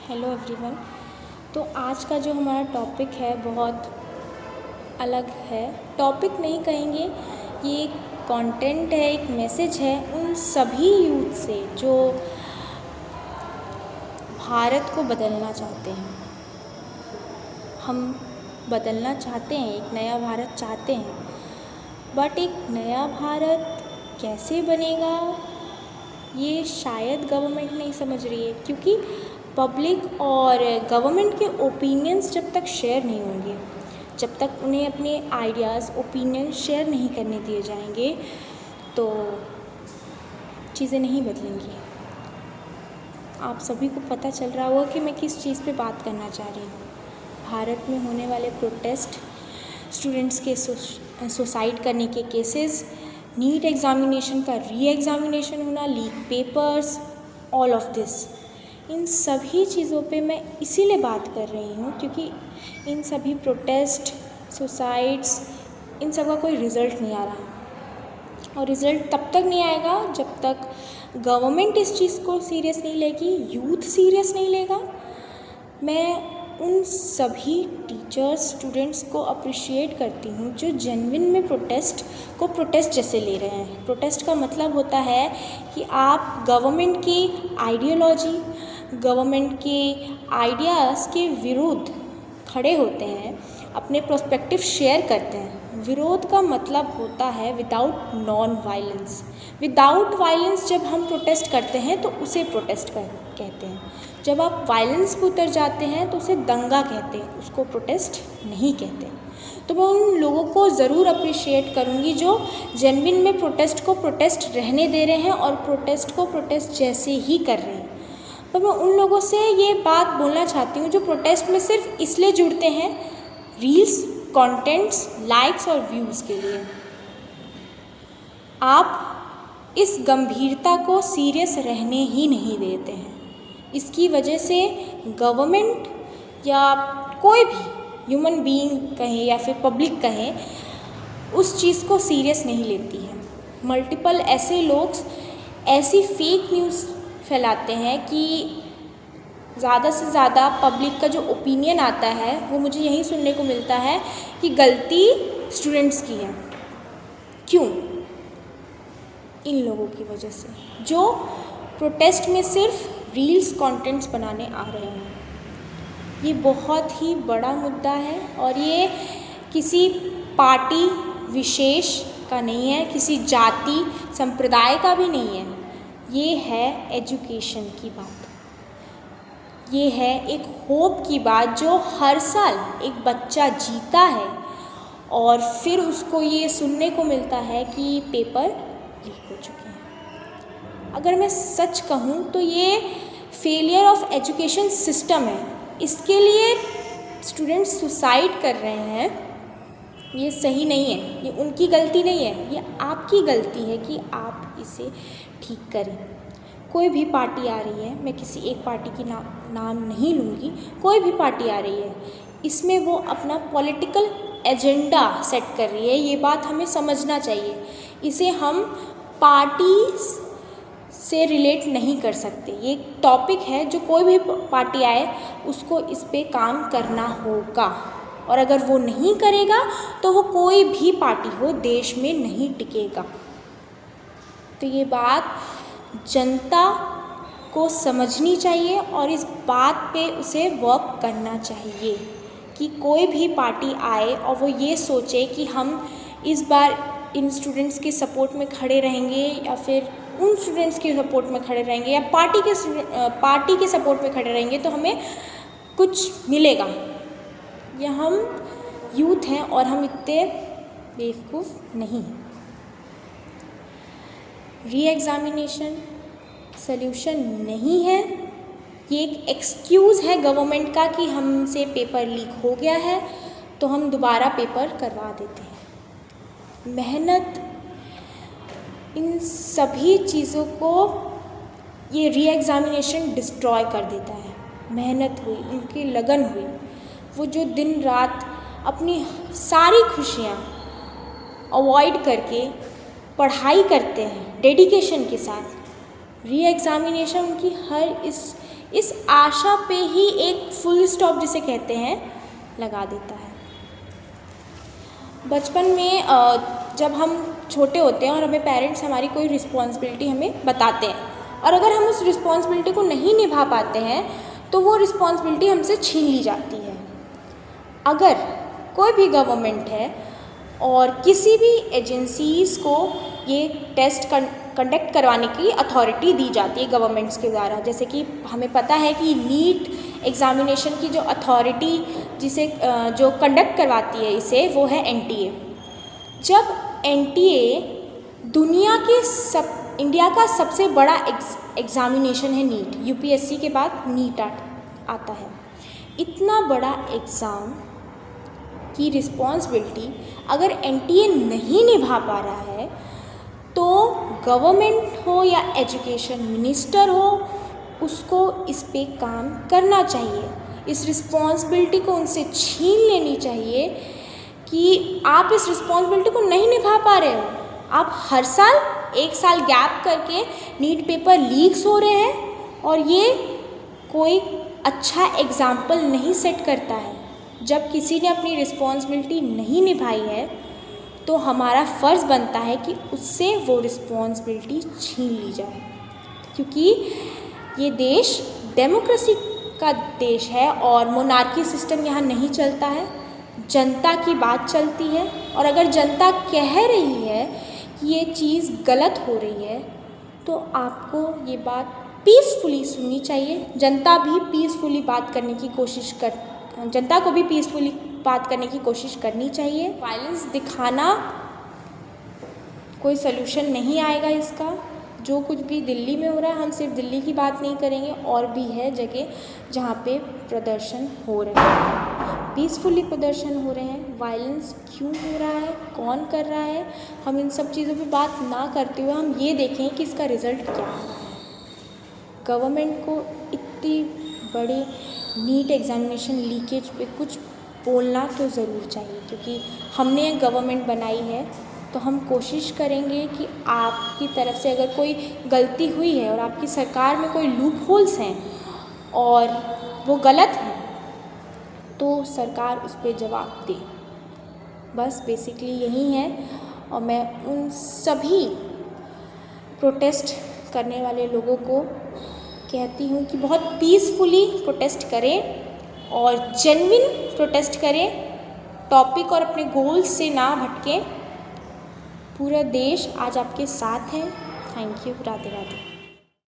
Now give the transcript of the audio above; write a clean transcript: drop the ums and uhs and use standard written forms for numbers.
Hello everyone. तो आज का जो हमारा टॉपिक है बहुत अलग है। टॉपिक नहीं कहेंगे, ये एक कंटेंट है, एक मैसेज है उन सभी यूथ से जो भारत को बदलना चाहते हैं। हम बदलना चाहते हैं, एक नया भारत चाहते हैं, बट एक नया भारत कैसे बनेगा ये शायद गवर्नमेंट नहीं समझ रही है, क्योंकि पब्लिक और गवर्नमेंट के ओपिनियंस जब तक शेयर नहीं होंगे, जब तक उन्हें अपने आइडियाज़ ओपिनियन शेयर नहीं करने दिए जाएंगे तो चीज़ें नहीं बदलेंगी। आप सभी को पता चल रहा होगा कि मैं किस चीज़ पे बात करना चाह रही हूँ। भारत में होने वाले प्रोटेस्ट, स्टूडेंट्स के सुसाइड करने के केसेस, नीट एग्ज़ामिनेशन का री एग्ज़ामिनेशन होना, leak papers, all of this, इन सभी चीज़ों पे मैं इसीलिए बात कर रही हूँ क्योंकि इन सभी प्रोटेस्ट, सुसाइड्स, इन सब का कोई रिज़ल्ट नहीं आ रहा। और रिज़ल्ट तब तक नहीं आएगा जब तक गवर्नमेंट इस चीज़ को सीरियस नहीं लेगी, यूथ सीरियस नहीं लेगा। मैं उन सभी टीचर्स, स्टूडेंट्स को अप्रिशिएट करती हूँ जो जेन्युइन में प्रोटेस्ट को प्रोटेस्ट जैसे ले रहे हैं। प्रोटेस्ट का मतलब होता है कि आप गवर्नमेंट की आइडियोलॉजी, गवर्नमेंट के आइडियाज़ के विरुद्ध खड़े होते हैं, अपने पर्सपेक्टिव शेयर करते हैं। विरोध का मतलब होता है without non violence. Without violence जब हम प्रोटेस्ट करते हैं तो उसे प्रोटेस्ट कहते हैं। जब आप वायलेंस पर उतर जाते हैं तो उसे दंगा कहते हैं, उसको प्रोटेस्ट नहीं कहते। तो मैं उन लोगों को ज़रूर अप्रिशिएट करूँगी जो जेन्युइन में प्रोटेस्ट को प्रोटेस्ट रहने दे रहे हैं और प्रोटेस्ट को प्रोटेस्ट जैसे ही कर रहे हैं। तो मैं उन लोगों से ये बात बोलना चाहती हूँ जो प्रोटेस्ट में सिर्फ इसलिए जुड़ते हैं रील्स, कंटेंट्स, लाइक्स और व्यूज़ के लिए। आप इस गंभीरता को सीरियस रहने ही नहीं देते हैं। इसकी वजह से गवर्नमेंट या कोई भी ह्यूमन बीइंग कहें या फिर पब्लिक कहें, उस चीज़ को सीरियस नहीं लेती है। मल्टीपल ऐसे लोग ऐसी फेक न्यूज़ फैलाते हैं कि ज़्यादा से ज़्यादा पब्लिक का जो ओपिनियन आता है वो मुझे यही सुनने को मिलता है कि गलती स्टूडेंट्स की है। क्यों? इन लोगों की वजह से जो प्रोटेस्ट में सिर्फ रील्स, कंटेंट्स बनाने आ रहे हैं। ये बहुत ही बड़ा मुद्दा है और ये किसी पार्टी विशेष का नहीं है, किसी जाति संप्रदाय का भी नहीं है। ये है एजुकेशन की बात, ये है एक होप की बात जो हर साल एक बच्चा जीता है और फिर उसको ये सुनने को मिलता है कि पेपर लीक हो चुके हैं। अगर मैं सच कहूँ तो ये फेलियर ऑफ एजुकेशन सिस्टम है। इसके लिए स्टूडेंट्स सुसाइड कर रहे हैं, ये सही नहीं है, ये उनकी गलती नहीं है, ये आपकी गलती है कि आप इसे ठीक करें। कोई भी पार्टी आ रही है, मैं किसी एक पार्टी की नाम नहीं लूँगी, कोई भी पार्टी आ रही है, इसमें वो अपना पॉलिटिकल एजेंडा सेट कर रही है। ये बात हमें समझना चाहिए। इसे हम पार्टी से रिलेट नहीं कर सकते। ये एक टॉपिक है जो कोई भी पार्टी आए उसको इस पे काम करना होगा, और अगर वो नहीं करेगा तो वो कोई भी पार्टी हो देश में नहीं टिकेगा। तो ये बात जनता को समझनी चाहिए और इस बात पे उसे वर्क करना चाहिए कि कोई भी पार्टी आए और वो ये सोचे कि हम इस बार इन स्टूडेंट्स के सपोर्ट में खड़े रहेंगे या फिर उन स्टूडेंट्स के सपोर्ट में खड़े रहेंगे या पार्टी के सपोर्ट में खड़े रहेंगे तो हमें कुछ मिलेगा। या हम यूथ हैं और हम इतने बेवकूफ़ नहीं हैं। री एग्ज़ामिनेशन सल्यूशन नहीं है, ये एक एक्सक्यूज़ है गवर्नमेंट का कि हमसे पेपर लीक हो गया है तो हम दोबारा पेपर करवा देते हैं। मेहनत, इन सभी चीज़ों को ये री एग्ज़ामिनेशन डिस्ट्रॉय कर देता है। मेहनत हुई, उनकी लगन हुई, वो जो दिन रात अपनी सारी खुशियाँ अवॉइड करके पढ़ाई करते हैं डेडिकेशन के साथ। री एग्ज़ामिनेशन उनकी हर इस इस आशा पे ही एक फुल स्टॉप जिसे कहते हैं लगा देता है। बचपन में जब हम छोटे होते हैं और हमें पेरेंट्स हमारी कोई रिस्पॉन्सिबिलिटी हमें बताते हैं और अगर हम उस रिस्पॉन्सिबिलिटी को नहीं निभा पाते हैं तो वो रिस्पॉन्सिबिलिटी हमसे छीन ली जाती है। अगर कोई भी गवर्नमेंट है और किसी भी एजेंसीज़ को ये टेस्ट कंडक्ट करवाने की अथॉरिटी दी जाती है गवर्नमेंट्स के द्वारा, जैसे कि हमें पता है कि नीट एग्ज़ामिनेशन की जो अथॉरिटी जिसे जो कंडक्ट करवाती है इसे, वो है NTA। जब NTA इंडिया का सबसे बड़ा एग्ज़ामिनेशन है नीट, UPSC के बाद नीट आता है। इतना बड़ा एग्ज़ाम की रिस्पॉन्सिबिलिटी अगर NTA नहीं निभा पा रहा है तो गवर्नमेंट हो या एजुकेशन मिनिस्टर हो, उसको इस पे काम करना चाहिए। इस रिस्पॉन्सिबिलिटी को उनसे छीन लेनी चाहिए कि आप इस रिस्पॉन्सिबिलिटी को नहीं निभा पा रहे हो। आप हर साल 1 साल गैप करके नीट पेपर लीक्स हो रहे हैं और ये कोई अच्छा एग्ज़ाम्पल नहीं सेट करता है। जब किसी ने अपनी रिस्पॉन्सिबिलिटी नहीं निभाई है तो हमारा फ़र्ज़ बनता है कि उससे वो रिस्पॉन्सिबिलिटी छीन ली जाए, क्योंकि ये देश डेमोक्रेसी का देश है और मोनार्की सिस्टम यहाँ नहीं चलता है। जनता की बात चलती है और अगर जनता कह रही है कि ये चीज़ गलत हो रही है तो आपको ये बात पीसफुली सुननी चाहिए। जनता को भी पीसफुली बात करने की कोशिश करनी चाहिए। वायलेंस दिखाना कोई सलूशन नहीं आएगा इसका। जो कुछ भी दिल्ली में हो रहा है, हम सिर्फ दिल्ली की बात नहीं करेंगे, और भी है जगह जहाँ पे प्रदर्शन हो रहे हैं, पीसफुली प्रदर्शन हो रहे हैं। वायलेंस क्यों हो रहा है, कौन कर रहा है, हम इन सब चीज़ों पे बात ना करते हुए हम ये देखें कि इसका रिज़ल्ट क्या आ रहा है। गवर्नमेंट को इतनी बड़ी नीट एग्ज़ामिनेशन लीकेज पे कुछ बोलना तो ज़रूर चाहिए, क्योंकि हमने गवर्नमेंट बनाई है तो हम कोशिश करेंगे कि आपकी तरफ से अगर कोई गलती हुई है और आपकी सरकार में कोई लूप होल्स हैं और वो गलत हैं तो सरकार उस पर जवाब दे। बस बेसिकली यही है। और मैं उन सभी प्रोटेस्ट करने वाले लोगों को कहती हूँ कि बहुत पीसफुली प्रोटेस्ट करें और जेन्युइन प्रोटेस्ट करें, टॉपिक और अपने गोल्स से ना भटकें। पूरा देश आज आपके साथ है। Thank you. राधे राधे।